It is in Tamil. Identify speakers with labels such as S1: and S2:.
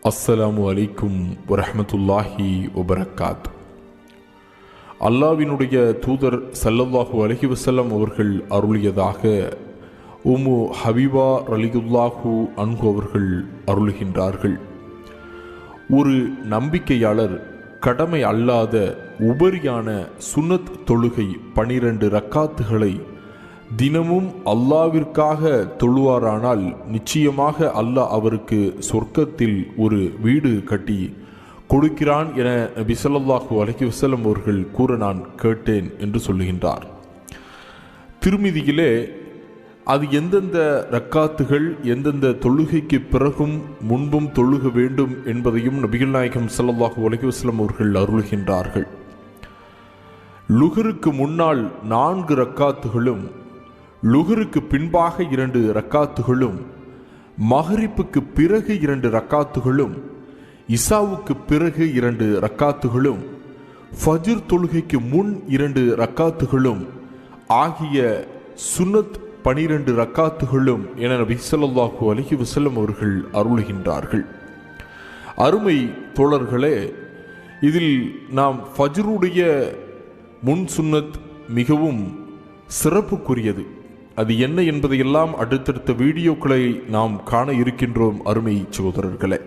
S1: அஸ்ஸலாமு அலைக்கும் வரஹ்மத்துல்லாஹி வபரகாத். அல்லாஹ்வினுடைய தூதர் ஸல்லல்லாஹு அலைஹி வஸல்லம் அவர்கள் அருளியதாக உம்மு ஹபீபா ரலியல்லாஹு அன்ஹு அவர்கள் அருளுகின்றார்கள். ஒரு நம்பிக்கையாளர் கடமை அல்லாத உபரியான சுன்னத் தொழுகை 12 ரக்காத்துகளை தினமும் அல்லாவிற்காக தொழுவாரானால் நிச்சயமாக அல்லாஹ் அவருக்கு சொர்க்கத்தில் ஒரு வீடு கட்டி கொடுக்கிறான் என நபி ஸல்லல்லாஹு அலைஹி வஸல்லம் அவர்கள் கூற நான் கேட்டேன் என்று சொல்லுகின்றார். திருமிதியிலே அது எந்தெந்த ரக்காத்துகள் எந்தெந்த தொழுகைக்கு பிறகும் முன்பும் தொழுக வேண்டும் என்பதையும் நபிகள் நாயகம் ஸல்லல்லாஹு அலைஹி வஸல்லம் அவர்கள் அருளுகின்றார்கள். லுஹருக்கு முன்னால் 4 ரக்காத்துகளும், லுஹருக்கு பின்பாக 2 ரக்காத்துகளும், மஹ்ரிப்புக்கு பிறகு 2 ரக்காத்துகளும், இசாவுக்கு பிறகு 2 ரக்காத்துகளும், ஃபஜ்ர் தொழுகைக்கு முன் 2 ரக்காத்துகளும் ஆகிய சுன்னத் 12 ரக்காத்துகளும் என நபி ஸல்லல்லாஹு அலைஹி வஸல்லம் அவர்கள் அருளுகின்றார்கள். அருமை தோழர்களே, இதில் நாம் ஃபஜ்ருடைய முன் சுன்னத் மிகவும் சிறப்புக்குரியது. அது என்ன என்பதையெல்லாம் அடுத்தடுத்த வீடியோக்களை நாம் காண இருக்கின்றோம். அருமை சகோதரர்களே,